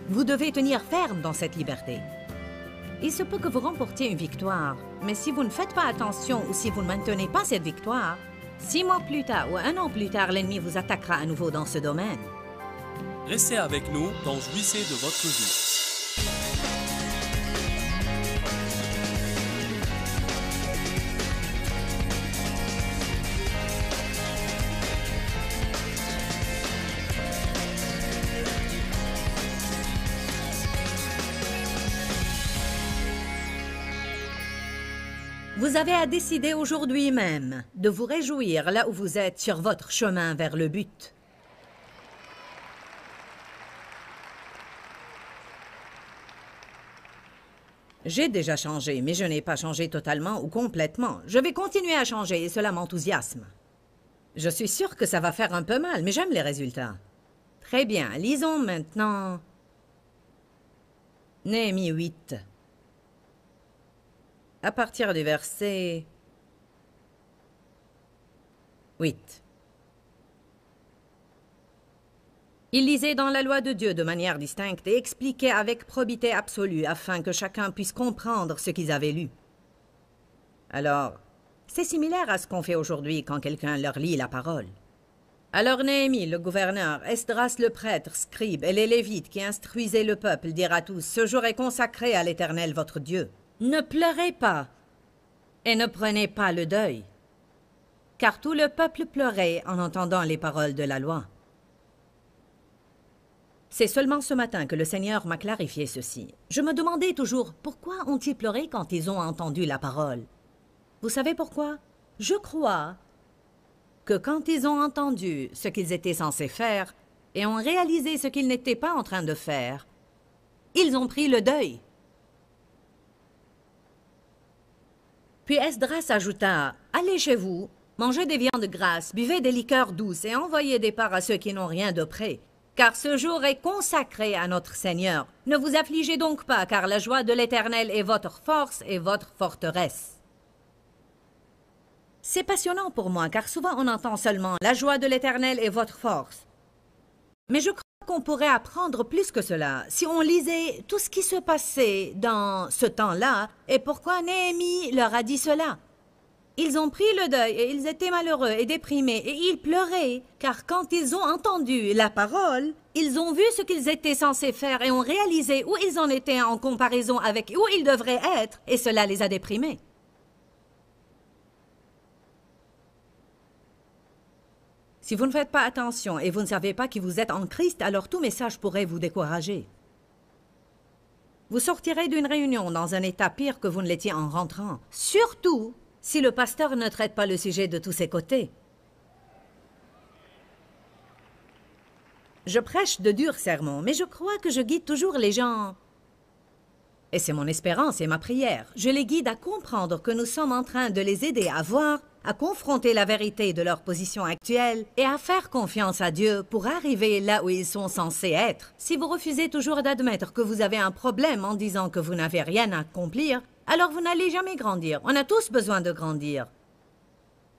Vous devez tenir ferme dans cette liberté. Il se peut que vous remportiez une victoire, mais si vous ne faites pas attention ou si vous ne maintenez pas cette victoire, 6 mois plus tard ou 1 an plus tard, l'ennemi vous attaquera à nouveau dans ce domaine. Restez avec nous, donc jouissez de votre vie. Vous avez à décider aujourd'hui même de vous réjouir là où vous êtes sur votre chemin vers le but. J'ai déjà changé, mais je n'ai pas changé totalement ou complètement. Je vais continuer à changer et cela m'enthousiasme. Je suis sûre que ça va faire un peu mal, mais j'aime les résultats. Très bien, lisons maintenant Néhémie 8. À partir du verset 8. Il lisait dans la loi de Dieu de manière distincte et expliquait avec probité absolue afin que chacun puisse comprendre ce qu'ils avaient lu. Alors, c'est similaire à ce qu'on fait aujourd'hui quand quelqu'un leur lit la parole. Alors Néhémie, le gouverneur, Esdras le prêtre, scribe et les Lévites qui instruisaient le peuple dirent à tous, « Ce jour est consacré à l'Éternel votre Dieu. Ne pleurez pas et ne prenez pas le deuil. » Car tout le peuple pleurait en entendant les paroles de la loi. C'est seulement ce matin que le Seigneur m'a clarifié ceci. Je me demandais toujours pourquoi ont-ils pleuré quand ils ont entendu la parole. Vous savez pourquoi? Je crois que quand ils ont entendu ce qu'ils étaient censés faire et ont réalisé ce qu'ils n'étaient pas en train de faire, ils ont pris le deuil. Puis Esdras ajouta, « Allez chez vous, mangez des viandes grasses, buvez des liqueurs douces et envoyez des parts à ceux qui n'ont rien de prêt. Car ce jour est consacré à notre Seigneur. Ne vous affligez donc pas, car la joie de l'Éternel est votre force et votre forteresse. » C'est passionnant pour moi, car souvent on entend seulement « La joie de l'Éternel est votre force ». Mais je crois qu'on pourrait apprendre plus que cela si on lisait tout ce qui se passait dans ce temps-là et pourquoi Néhémie leur a dit cela. Ils ont pris le deuil et ils étaient malheureux et déprimés et ils pleuraient, car quand ils ont entendu la parole, ils ont vu ce qu'ils étaient censés faire et ont réalisé où ils en étaient en comparaison avec où ils devraient être, et cela les a déprimés. Si vous ne faites pas attention et vous ne savez pas qui vous êtes en Christ, alors tout message pourrait vous décourager. Vous sortirez d'une réunion dans un état pire que vous ne l'étiez en rentrant, surtout si le pasteur ne traite pas le sujet de tous ses côtés. Je prêche de durs sermons, mais je crois que je guide toujours les gens. Et c'est mon espérance et ma prière. Je les guide à comprendre que nous sommes en train de les aider à voir, à confronter la vérité de leur position actuelle et à faire confiance à Dieu pour arriver là où ils sont censés être. Si vous refusez toujours d'admettre que vous avez un problème en disant que vous n'avez rien à accomplir, alors vous n'allez jamais grandir. On a tous besoin de grandir.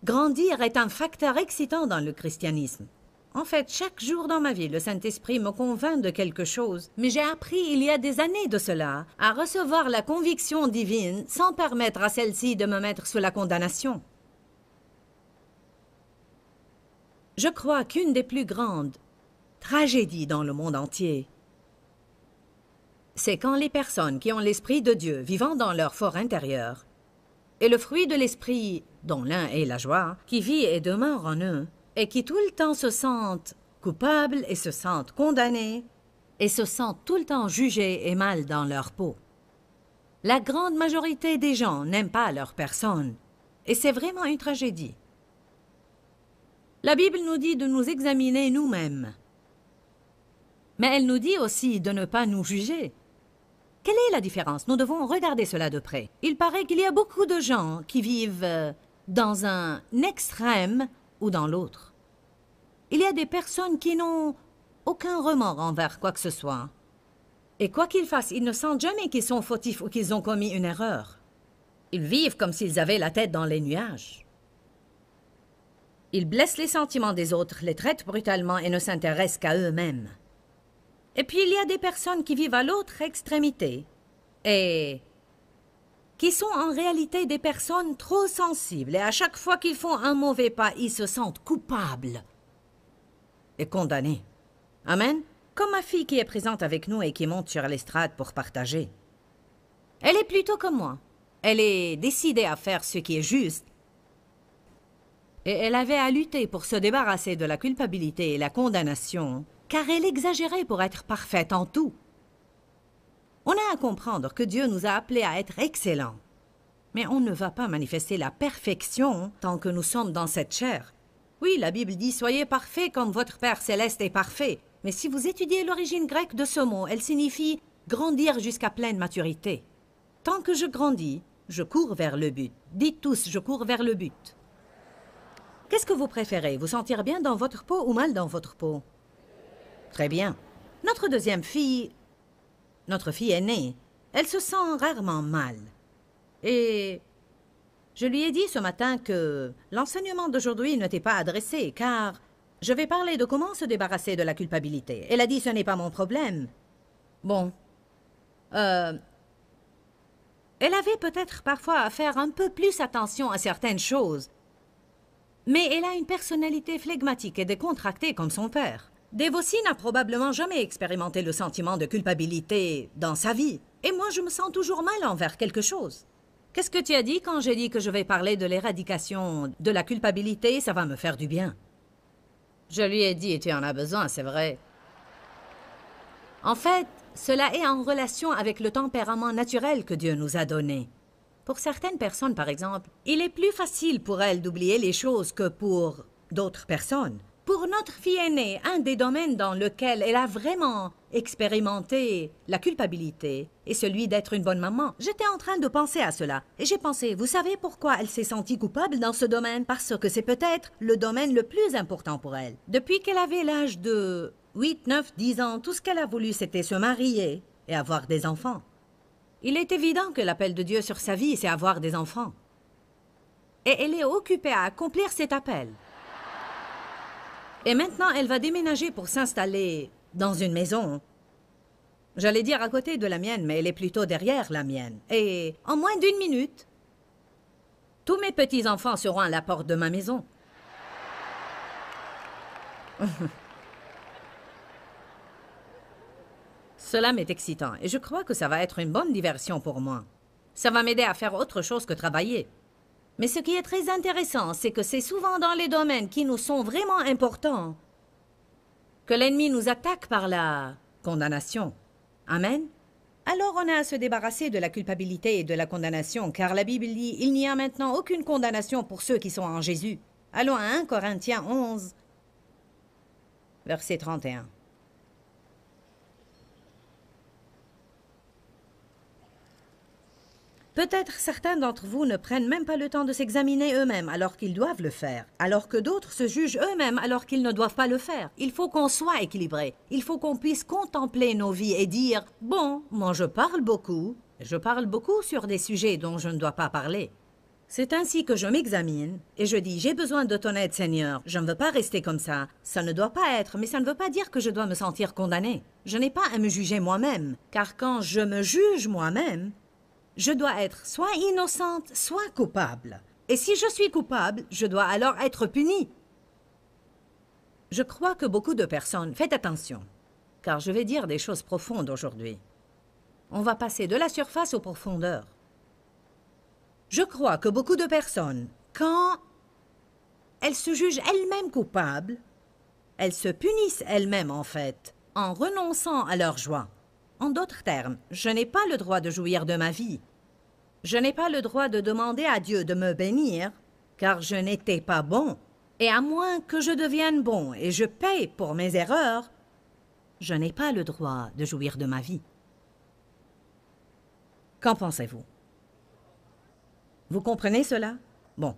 Grandir est un facteur excitant dans le christianisme. En fait, chaque jour dans ma vie, le Saint-Esprit me convainc de quelque chose, mais j'ai appris il y a des années de cela à recevoir la conviction divine sans permettre à celle-ci de me mettre sous la condamnation. Je crois qu'une des plus grandes tragédies dans le monde entier, c'est quand les personnes qui ont l'Esprit de Dieu vivant dans leur fort intérieur, et le fruit de l'Esprit, dont l'un est la joie, qui vit et demeure en eux, et qui tout le temps se sentent coupables et se sentent condamnés, et se sentent tout le temps jugés et mal dans leur peau. La grande majorité des gens n'aiment pas leur personne, et c'est vraiment une tragédie. La Bible nous dit de nous examiner nous-mêmes, mais elle nous dit aussi de ne pas nous juger. Quelle est la différence? Nous devons regarder cela de près. Il paraît qu'il y a beaucoup de gens qui vivent dans un extrême ou dans l'autre. Il y a des personnes qui n'ont aucun remords envers quoi que ce soit. Et quoi qu'ils fassent, ils ne sentent jamais qu'ils sont fautifs ou qu'ils ont commis une erreur. Ils vivent comme s'ils avaient la tête dans les nuages. Ils blessent les sentiments des autres, les traitent brutalement et ne s'intéressent qu'à eux-mêmes. Et puis il y a des personnes qui vivent à l'autre extrémité et qui sont en réalité des personnes trop sensibles. Et à chaque fois qu'ils font un mauvais pas, ils se sentent coupables et condamnés. Amen. Comme ma fille qui est présente avec nous et qui monte sur l'estrade pour partager. Elle est plutôt comme moi. Elle est décidée à faire ce qui est juste. Et elle avait à lutter pour se débarrasser de la culpabilité et la condamnation, car elle exagérait pour être parfaite en tout. On a à comprendre que Dieu nous a appelés à être excellents. Mais on ne va pas manifester la perfection tant que nous sommes dans cette chair. Oui, la Bible dit « Soyez parfaits comme votre Père céleste est parfait ». Mais si vous étudiez l'origine grecque de ce mot, elle signifie « grandir jusqu'à pleine maturité ». Tant que je grandis, je cours vers le but. Dites tous « je cours vers le but ». Qu'est-ce que vous préférez? Vous sentir bien dans votre peau ou mal dans votre peau? Très bien. Notre deuxième fille, notre fille aînée, elle se sent rarement mal. Et je lui ai dit ce matin que l'enseignement d'aujourd'hui n'était pas adressé, car je vais parler de comment se débarrasser de la culpabilité. Elle a dit « ce n'est pas mon problème ». Bon. Elle avait peut-être parfois à faire un peu plus attention à certaines choses. Mais elle a une personnalité flegmatique et décontractée comme son père. Devosi n'a probablement jamais expérimenté le sentiment de culpabilité dans sa vie. Et moi, je me sens toujours mal envers quelque chose. Qu'est-ce que tu as dit quand j'ai dit que je vais parler de l'éradication de la culpabilité? Ça va me faire du bien. Je lui ai dit, tu en as besoin, c'est vrai. En fait, cela est en relation avec le tempérament naturel que Dieu nous a donné. Pour certaines personnes, par exemple, il est plus facile pour elles d'oublier les choses que pour d'autres personnes. Pour notre fille aînée, un des domaines dans lequel elle a vraiment expérimenté la culpabilité est celui d'être une bonne maman. J'étais en train de penser à cela et j'ai pensé, vous savez pourquoi elle s'est sentie coupable dans ce domaine? Parce que c'est peut-être le domaine le plus important pour elle. Depuis qu'elle avait l'âge de 8, 9, 10 ans, tout ce qu'elle a voulu, c'était se marier et avoir des enfants. Il est évident que l'appel de Dieu sur sa vie, c'est avoir des enfants. Et elle est occupée à accomplir cet appel. Et maintenant, elle va déménager pour s'installer dans une maison. J'allais dire à côté de la mienne, mais elle est plutôt derrière la mienne. Et en moins d'une minute, tous mes petits-enfants seront à la porte de ma maison. Cela m'est excitant et je crois que ça va être une bonne diversion pour moi. Ça va m'aider à faire autre chose que travailler. Mais ce qui est très intéressant, c'est que c'est souvent dans les domaines qui nous sont vraiment importants que l'ennemi nous attaque par la condamnation. Amen. Alors on a à se débarrasser de la culpabilité et de la condamnation, car la Bible dit « Il n'y a maintenant aucune condamnation pour ceux qui sont en Jésus ». Allons à 1 Corinthiens 11, verset 31. Peut-être certains d'entre vous ne prennent même pas le temps de s'examiner eux-mêmes alors qu'ils doivent le faire, alors que d'autres se jugent eux-mêmes alors qu'ils ne doivent pas le faire. Il faut qu'on soit équilibré. Il faut qu'on puisse contempler nos vies et dire « Bon, moi je parle beaucoup sur des sujets dont je ne dois pas parler. » C'est ainsi que je m'examine et je dis « J'ai besoin de ton aide, Seigneur. Je ne veux pas rester comme ça. Ça ne doit pas être, mais ça ne veut pas dire que je dois me sentir condamné. Je n'ai pas à me juger moi-même, car quand je me juge moi-même, je dois être soit innocente, soit coupable. Et si je suis coupable, je dois alors être punie. Je crois que beaucoup de personnes... Faites attention, car je vais dire des choses profondes aujourd'hui. On va passer de la surface aux profondeurs. Je crois que beaucoup de personnes, quand elles se jugent elles-mêmes coupables, elles se punissent elles-mêmes en fait, en renonçant à leur joie. En d'autres termes, je n'ai pas le droit de jouir de ma vie. Je n'ai pas le droit de demander à Dieu de me bénir, car je n'étais pas bon. Et à moins que je devienne bon et je paye pour mes erreurs, je n'ai pas le droit de jouir de ma vie. Qu'en pensez-vous? Vous comprenez cela? Bon,